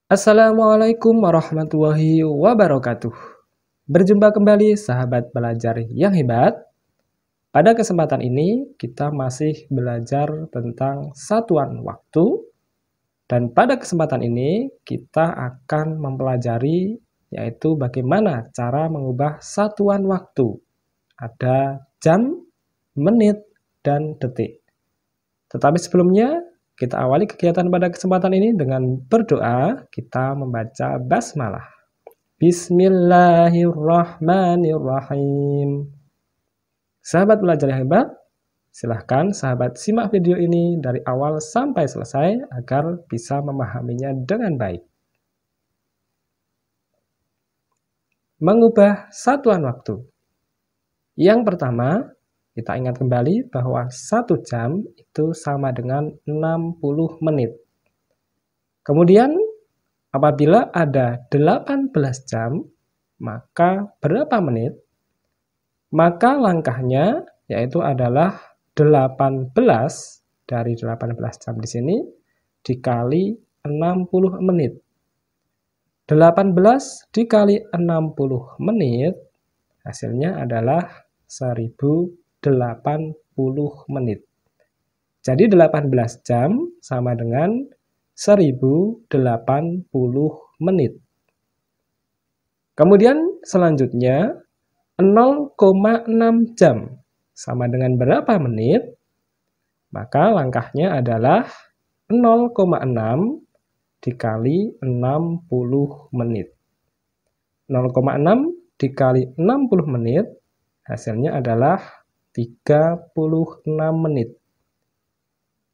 Assalamualaikum warahmatullahi wabarakatuh. Berjumpa kembali sahabat belajar yang hebat. Pada kesempatan ini kita masih belajar tentang satuan waktu. Dan pada kesempatan ini kita akan mempelajari yaitu bagaimana cara mengubah satuan waktu. Ada jam, menit, dan detik. Tetapi sebelumnya kita awali kegiatan pada kesempatan ini dengan berdoa. Kita membaca basmalah. Bismillahirrahmanirrahim. Sahabat belajar yang hebat, silahkan sahabat simak video ini dari awal sampai selesai agar bisa memahaminya dengan baik. Mengubah satuan waktu. Yang pertama, kita ingat kembali bahwa 1 jam itu sama dengan 60 menit. Kemudian, apabila ada 18 jam, maka berapa menit? Maka langkahnya yaitu adalah 18 dari 18 jam di sini dikali 60 menit. 18 dikali 60 menit hasilnya adalah 1080 menit. Jadi 18 jam sama dengan 1080 menit. Kemudian selanjutnya 0,6 jam sama dengan berapa menit? Maka langkahnya adalah 0,6 dikali 60 menit. 0,6 dikali 60 menit hasilnya adalah 36 menit.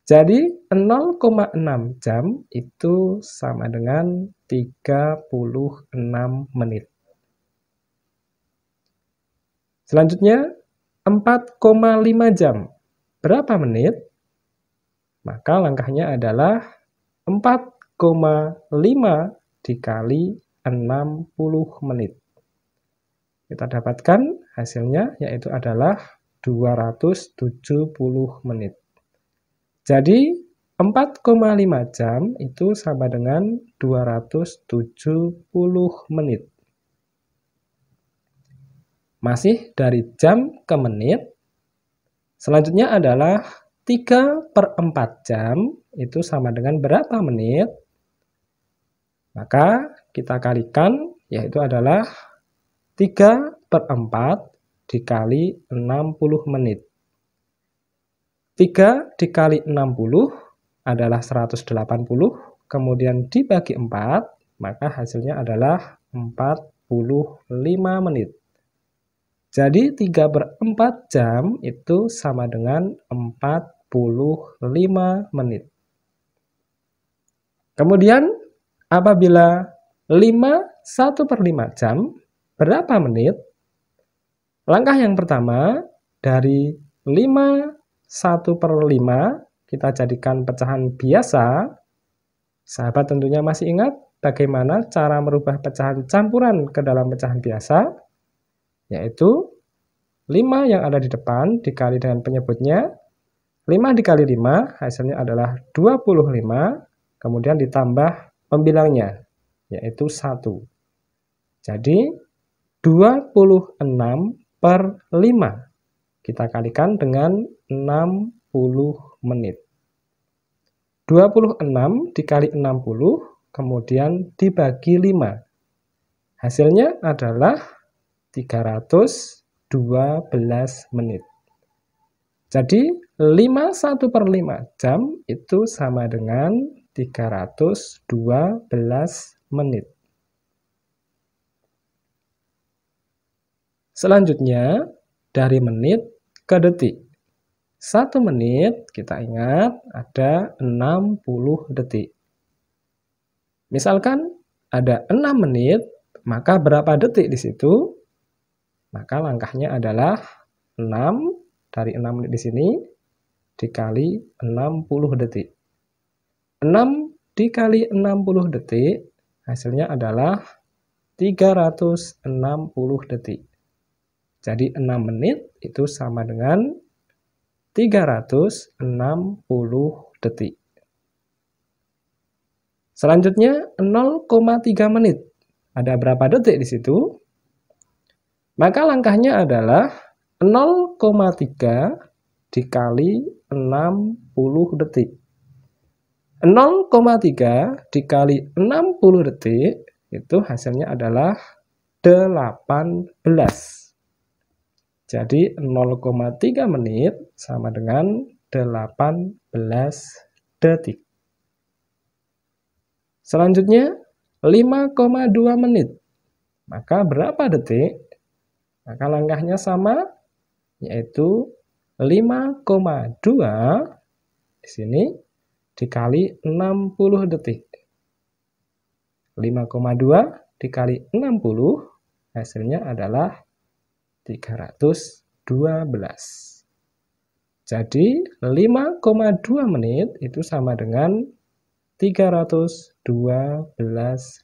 Jadi 0,6 jam itu sama dengan 36 menit. Selanjutnya 4,5 jam. Berapa menit? Maka langkahnya adalah 4,5 dikali 60 menit. Kita dapatkan hasilnya yaitu adalah 270 menit. Jadi 4,5 jam itu sama dengan 270 menit. Masih dari jam ke menit. Selanjutnya adalah 3/4 jam itu sama dengan berapa menit? Maka kita kalikan yaitu adalah 3/4 dikali 60 menit. 3 dikali 60 adalah 180, kemudian dibagi 4, maka hasilnya adalah 45 menit. Jadi 3/4 jam itu sama dengan 45 menit. Kemudian apabila 1/5 jam, berapa menit? Langkah yang pertama, dari 1/5 kita jadikan pecahan biasa. Sahabat tentunya masih ingat bagaimana cara merubah pecahan campuran ke dalam pecahan biasa? Yaitu 5 yang ada di depan dikali dengan penyebutnya. 5 dikali 5 hasilnya adalah 25, kemudian ditambah pembilangnya, yaitu 1. Jadi 26/5 kita kalikan dengan 60 menit. 26 dikali 60, kemudian dibagi 5. Hasilnya adalah 312 menit. Jadi 1/5 jam itu sama dengan 312 menit. Selanjutnya dari menit ke detik. 1 menit kita ingat ada 60 detik. Misalkan ada 6 menit, maka berapa detik di situ? Maka langkahnya adalah 6 dari 6 menit di sini dikali 60 detik. 6 dikali 60 detik hasilnya adalah 360 detik. Jadi 6 menit itu sama dengan 360 detik. Selanjutnya 0,3 menit. Ada berapa detik di situ? Maka langkahnya adalah 0,3 dikali 60 detik. 0,3 dikali 60 detik itu hasilnya adalah 18. Jadi 0,3 menit sama dengan 18 detik. Selanjutnya 5,2 menit. Maka berapa detik? Maka langkahnya sama, yaitu 5,2 di sini dikali 60 detik. 5,2 dikali 60 hasilnya adalah 312. Jadi 5,2 menit itu sama dengan 312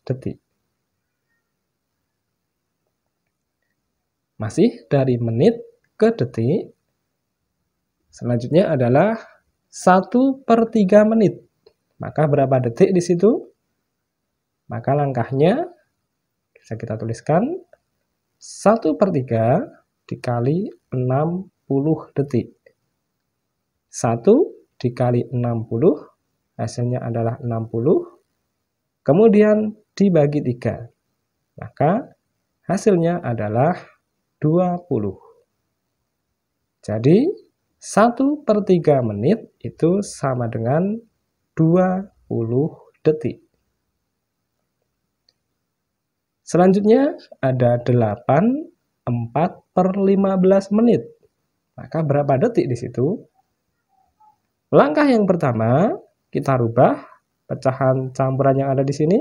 detik. Masih dari menit ke detik. Selanjutnya adalah 1/3 menit. Maka berapa detik di situ? Maka langkahnya bisa kita tuliskan 1/3 dikali 60 detik. 1 dikali 60 hasilnya adalah 60. Kemudian dibagi 3. Maka hasilnya adalah 20. Jadi 1/3 menit itu sama dengan 20 detik. Selanjutnya ada 8 4/15 menit. Maka berapa detik di situ? Langkah yang pertama kita rubah pecahan campuran yang ada di sini.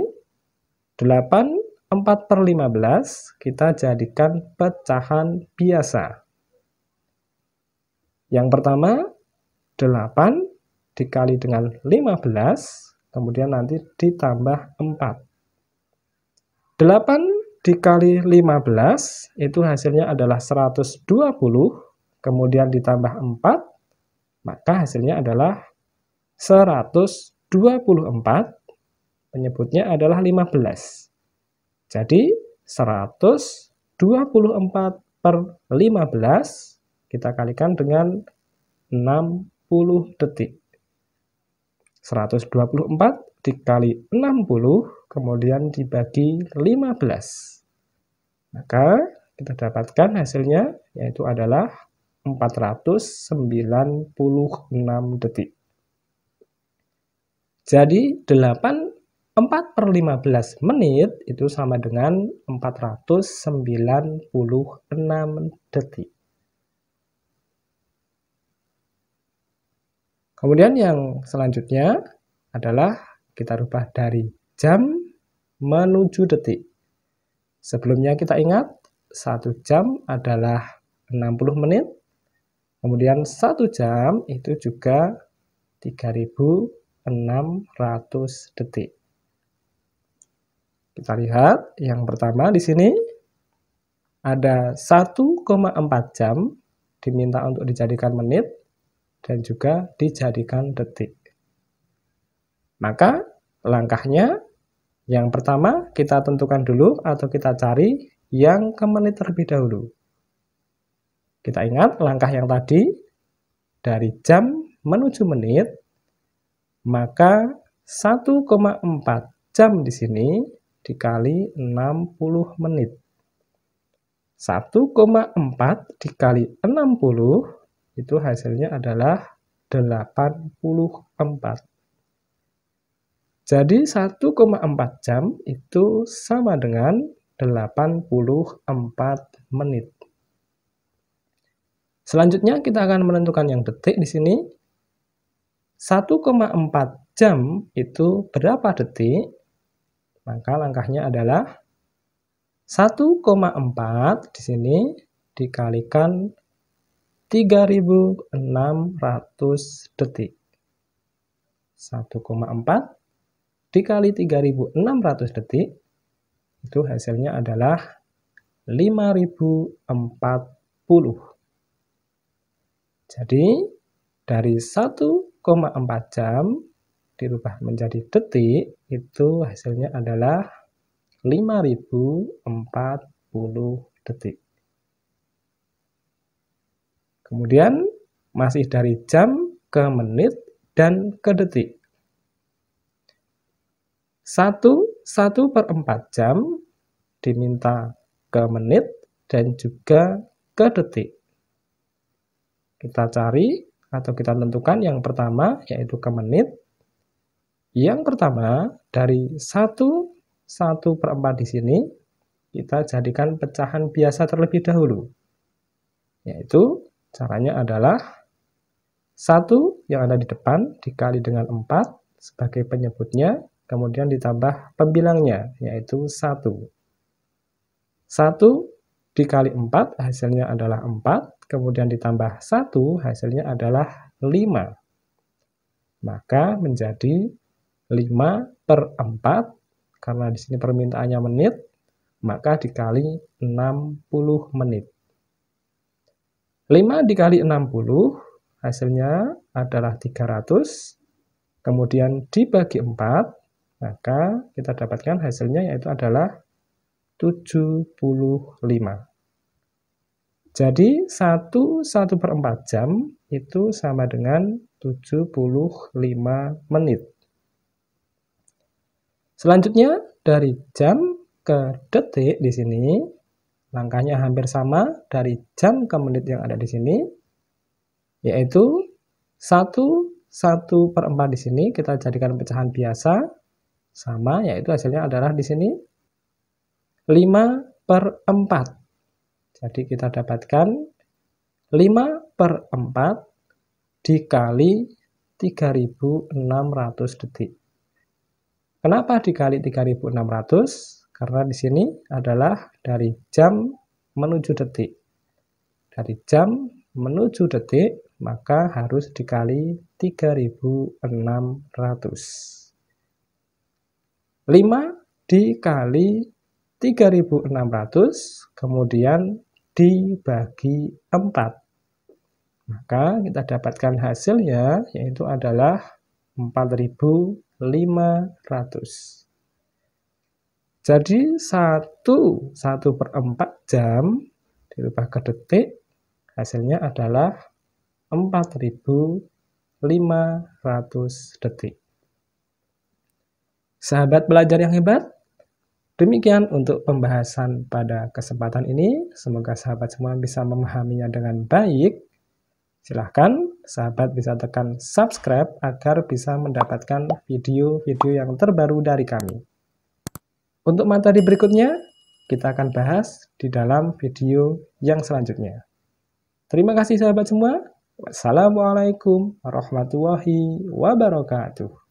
8 4/15 kita jadikan pecahan biasa. Yang pertama 8 dikali dengan 15, kemudian nanti ditambah 4. 8 dikali 15 itu hasilnya adalah 120, kemudian ditambah 4, maka hasilnya //adalah 124, penyebutnya adalah 15. Jadi 124/15 kita kalikan dengan 60 detik. 124 dikali 60 kemudian dibagi 15. Maka kita dapatkan hasilnya yaitu adalah 496 detik. Jadi 4/15 menit itu sama dengan 496 detik. Kemudian yang selanjutnya adalah kita rubah dari jam menuju detik. Sebelumnya kita ingat 1 jam adalah 60 menit. Kemudian 1 jam itu juga 3600 detik. Kita lihat yang pertama di sini ada 1,4 jam diminta untuk dijadikan menit dan juga dijadikan detik. Maka langkahnya yang pertama kita tentukan dulu atau kita cari yang ke menit terlebih dahulu. Kita ingat langkah yang tadi dari jam menuju menit, maka 1,4 jam di sini dikali 60 menit. 1,4 dikali 60 itu hasilnya adalah 84. Jadi 1,4 jam itu sama dengan 84 menit. Selanjutnya kita akan menentukan yang detik di sini. 1,4 jam itu berapa detik? Maka langkahnya adalah 1,4 di sini dikalikan 3600 detik. 1,4 dikali 3600 detik itu hasilnya adalah 5040. Jadi dari 1,4 jam dirubah menjadi detik, itu hasilnya adalah 5040 detik. Kemudian masih dari jam ke menit dan ke detik. 1/4 jam diminta ke menit dan juga ke detik. Kita cari atau kita tentukan yang pertama yaitu ke menit. Yang pertama dari 1/4 di sini kita jadikan pecahan biasa terlebih dahulu. Yaitu caranya adalah 1 yang ada di depan dikali dengan 4 sebagai penyebutnya, kemudian ditambah pembilangnya yaitu 1. 1 dikali 4 hasilnya adalah 4, kemudian ditambah 1 hasilnya adalah 5. Maka menjadi 5/4, karena di sini permintaannya menit, maka dikali 60 menit. 5 dikali 60 hasilnya adalah 300, kemudian dibagi 4, maka kita dapatkan hasilnya yaitu adalah 75. Jadi 1/4 jam itu sama dengan 75 menit. Selanjutnya dari jam ke detik di sini langkahnya hampir sama dari jam ke menit yang ada di sini, yaitu 1/4 di sini kita jadikan pecahan biasa sama, yaitu hasilnya adalah di sini 5/4. Jadi kita dapatkan 5/4 dikali 3600 detik. Kenapa dikali 3600? Karena di sini adalah dari jam menuju detik. Dari jam menuju detik, maka harus dikali 3600. 5 dikali 3600, kemudian dibagi 4. Maka kita dapatkan hasilnya yaitu adalah 4500. Jadi 1/4 jam dirubah ke detik, hasilnya adalah 4500 detik. Sahabat belajar yang hebat, demikian untuk pembahasan pada kesempatan ini. Semoga sahabat semua bisa memahaminya dengan baik. Silahkan sahabat bisa tekan subscribe agar bisa mendapatkan video-video yang terbaru dari kami. Untuk materi berikutnya, kita akan bahas di dalam video yang selanjutnya. Terima kasih sahabat semua. Wassalamualaikum warahmatullahi wabarakatuh.